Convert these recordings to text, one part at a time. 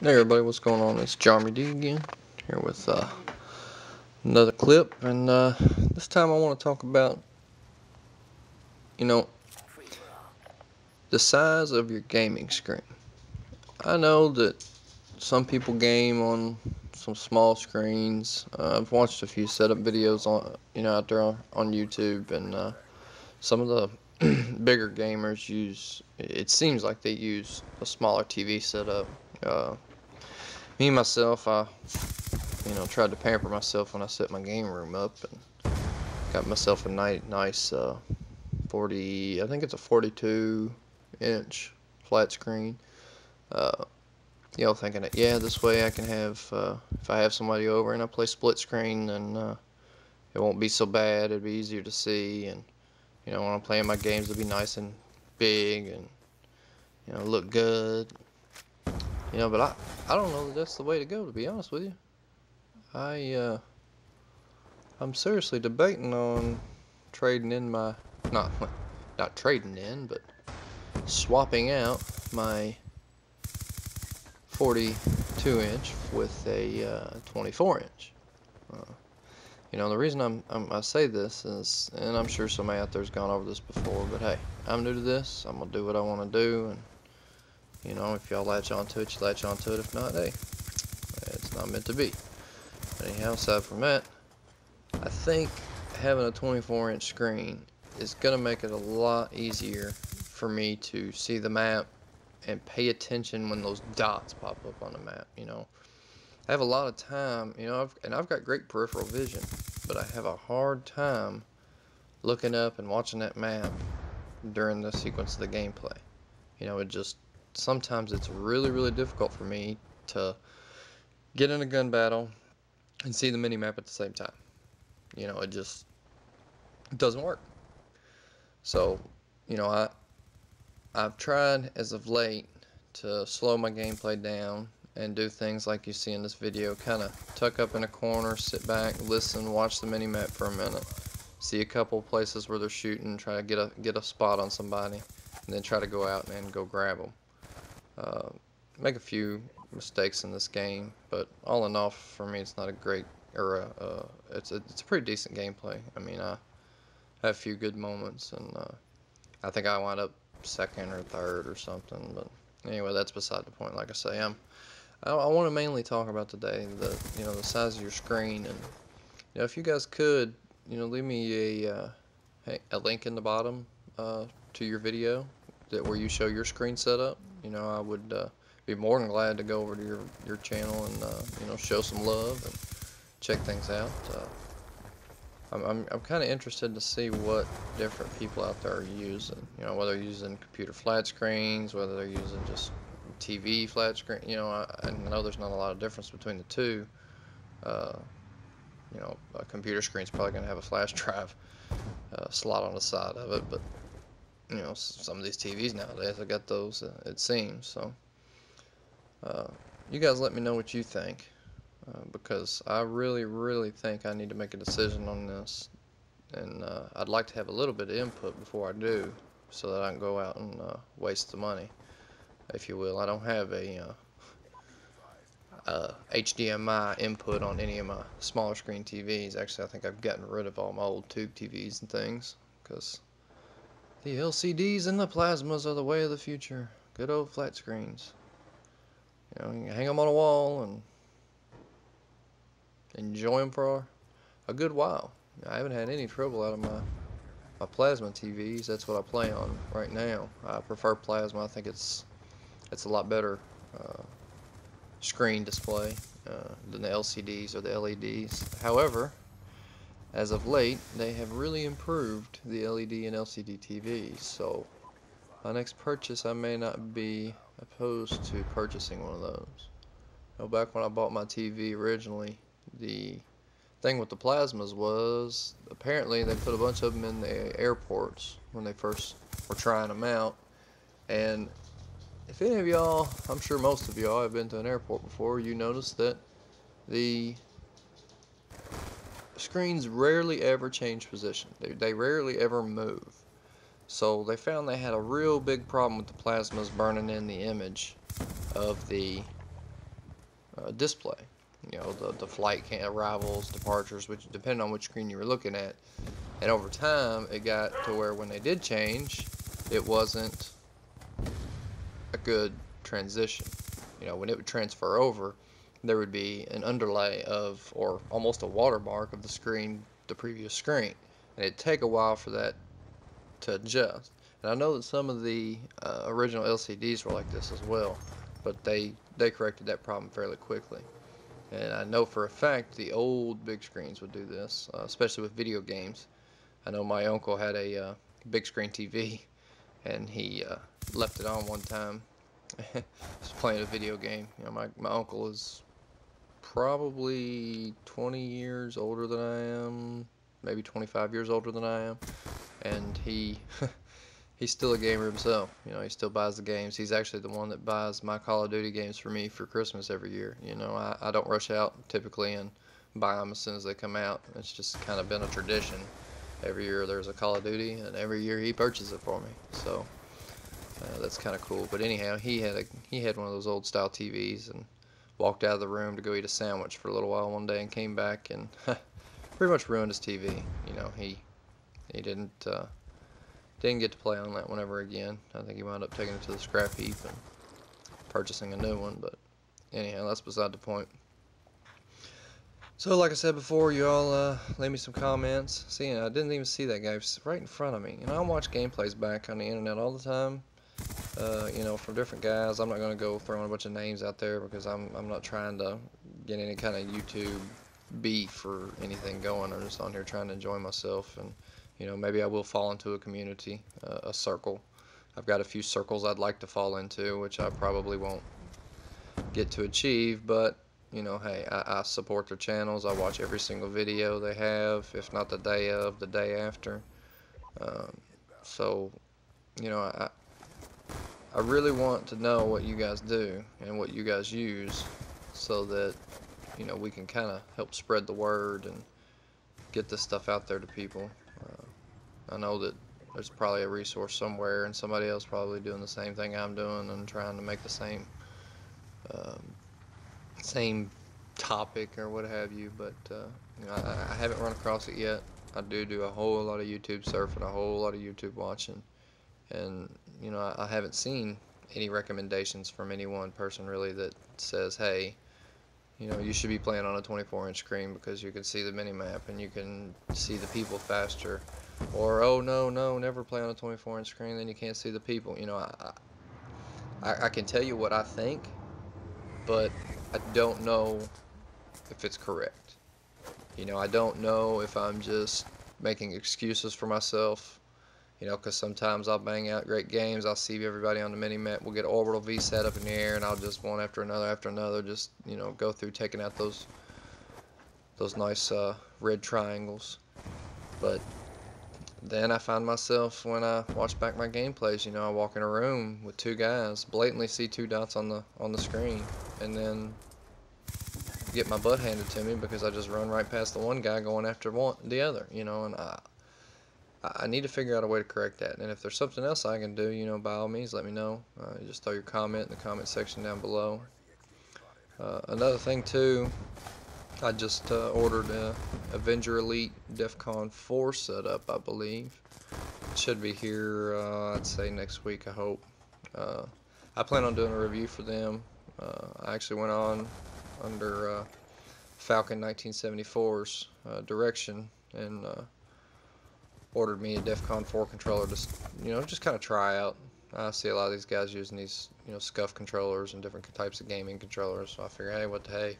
Hey everybody, what's going on? It's Jarmy D again, here with another clip, and this time I want to talk about, you know, the size of your gaming screen. I know that some people game on some small screens. I've watched a few setup videos on, out there on YouTube, and some of the bigger gamers use. It seems like they use a smaller TV setup. Me myself, I tried to pamper myself when I set my game room up and got myself a nice 40, I think it's a 42-inch flat screen. Uh, thinking that, yeah, this way I can have, if I have somebody over and I play split screen, then it won't be so bad. It'll be easier to see, and when I'm playing my games, it'll be nice and big and look good. But I don't know that that's the way to go, to be honest with you. I'm seriously debating on trading in my, not trading in, but swapping out my 42-inch with a 24-inch. The reason I say this is, and I'm sure somebody out there's gone over this before, but hey, I'm new to this. I'm gonna do what I want to do, and if y'all latch onto it, you latch onto it. If not, hey, it's not meant to be. But anyhow, aside from that, I think having a 24-inch screen is going to make it a lot easier for me to see the map and pay attention when those dots pop up on the map. I have a lot of time, I've got great peripheral vision, but I have a hard time looking up and watching that map during the sequence of the gameplay. Sometimes it's really, really difficult for me to get in a gun battle and see the mini-map at the same time. It just doesn't work. So, I've tried as of late to slow my gameplay down and do things like you see in this video. Kind of tuck up in a corner, sit back, listen, watch the mini-map for a minute, see a couple places where they're shooting, try to get a spot on somebody, and then try to go out and go grab them. Make a few mistakes in this game, but all in all, for me, it's not a great, it's a pretty decent gameplay. I mean, I have a few good moments, and I think I wound up second or third or something. But anyway, that's beside the point. Like I say, I want to mainly talk about today the size of your screen, and if you guys could, leave me a link in the bottom to your video where you show your screen setup. I would be more than glad to go over to your channel and show some love and check things out. I'm kind of interested to see what different people out there are using. Whether they're using computer flat screens, whether they're using just TV flat screen. I know there's not a lot of difference between the two. A computer screen's probably going to have a flash drive slot on the side of it, but some of these TVs nowadays, I got those, it seems. So you guys let me know what you think, because I really, really think I need to make a decision on this, and I'd like to have a little bit of input before I do, so that I can go out and waste the money, if you will. I don't have a HDMI input on any of my smaller screen TVs. Actually, I think I've gotten rid of all my old tube TVs and things, because the LCDs and the plasmas are the way of the future. Good old flat screens. You can hang them on a wall and enjoy them for a good while. I haven't had any trouble out of my plasma TVs. That's what I play on right now. I prefer plasma. I think it's a lot better screen display than the LCDs or the LEDs. However, as of late, they have really improved the LED and LCD TVs. So my next purchase, I may not be opposed to purchasing one of those. Back when I bought my TV originally, the thing with the plasmas was apparently they put a bunch of them in the airports when they first were trying them out. And if any of y'all, I'm sure most of y'all have been to an airport before, you notice that the screens rarely ever change position. They rarely ever move. So they found they had a real big problem with the plasmas burning in the image of the display. You know, the flight arrivals, departures, which depending on which screen you were looking at. And over time, it got to where when they did change, it wasn't a good transition. You know, when it would transfer over, there would be an underlay of, or almost a watermark of the screen, the previous screen. And it'd take a while for that to adjust. And I know that some of the original LCDs were like this as well, but they corrected that problem fairly quickly. And I know for a fact the old big screens would do this, especially with video games. I know my uncle had a big screen TV, and he left it on one time. Was playing a video game. You know, my uncle is probably 20 years older than I am, maybe 25 years older than I am, and he's still a gamer himself. You know, he still buys the games. He's actually the one that buys my Call of Duty games for me for Christmas every year. You know, I don't rush out typically and buy them as soon as they come out. It's just kind of been a tradition. Every year there's a Call of Duty, and every year he purchases it for me. So that's kind of cool. But anyhow, he had one of those old style TVs and walked out of the room to go eat a sandwich for a little while one day and came back and pretty much ruined his TV. You know, he didn't get to play on that one ever again. I think he wound up taking it to the scrap heap and purchasing a new one. But anyhow, that's beside the point. So like I said before, you all leave me some comments. See, I didn't even see that guy right in front of me. You know, I watch gameplays back on the internet all the time. You know, from different guys. I'm not going to go throwing a bunch of names out there because I'm not trying to get any kind of YouTube beef or anything going. I'm just on here trying to enjoy myself, and you know, maybe I will fall into a community, a circle. I've got a few circles I'd like to fall into, which I probably won't get to achieve, but you know, hey, I support their channels. I watch every single video they have, if not the day of, the day after. So, you know, I really want to know what you guys do and what you guys use so that, you know, we can kind of help spread the word and get this stuff out there to people. I know that there's probably a resource somewhere and somebody else probably doing the same thing I'm doing and trying to make the same topic or what have you, but you know, I haven't run across it yet. I do a whole lot of YouTube surfing, a whole lot of YouTube watching, and you know, I haven't seen any recommendations from any one person really that says, hey, you know, you should be playing on a 24-inch screen because you can see the mini-map and you can see the people faster, or oh no, never play on a 24-inch screen, then you can't see the people. You know, I can tell you what I think, but I don't know if it's correct. You know, I don't know if I'm just making excuses for myself, you know, because sometimes I'll bang out great games, I'll see everybody on the mini-map, we'll get orbital V set up in the air, and I'll just one after another, just, you know, go through taking out those nice red triangles. But then I find myself, when I watch back my gameplays, you know, I walk in a room with two guys, blatantly see two dots on the screen, and then get my butt handed to me because I just run right past the one guy going after the other, you know, and I need to figure out a way to correct that. And if there's something else I can do, you know, by all means, let me know. Just throw your comment in the comment section down below. Another thing too, I just ordered a Avenger Elite DEFCON 4 setup, I believe. It should be here, I'd say next week, I hope. I plan on doing a review for them. I actually went on under Falcon 1974's direction and ordered me a DEFCON 4 controller to, you know, just kind of try out. I see a lot of these guys using these, you know, scuff controllers and different types of gaming controllers, so I figure, hey, what the hey,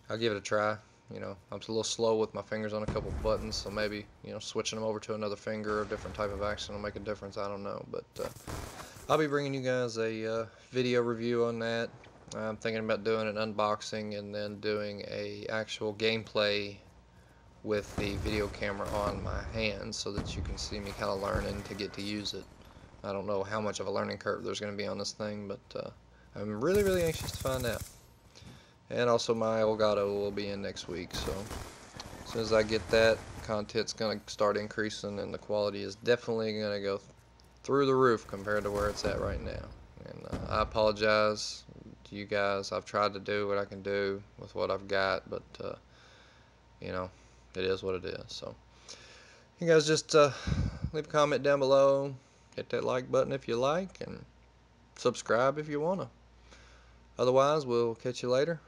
I'll give it a try. You know, I'm a little slow with my fingers on a couple buttons, so maybe, you know, switching them over to another finger or a different type of action will make a difference. I don't know, but I'll be bringing you guys a video review on that. I'm thinking about doing an unboxing and then doing a actual gameplay with the video camera on my hands so that you can see me kind of learning to get to use it. I don't know how much of a learning curve there's going to be on this thing, but I'm really anxious to find out. And also my Elgato will be in next week, so as soon as I get that, content's going to start increasing and the quality is definitely going to go through the roof compared to where it's at right now. And I apologize to you guys. I've tried to do what I can do with what I've got, but you know, it is what it is. So you guys just leave a comment down below, hit that like button if you like, and subscribe if you wanna. Otherwise, we'll catch you later.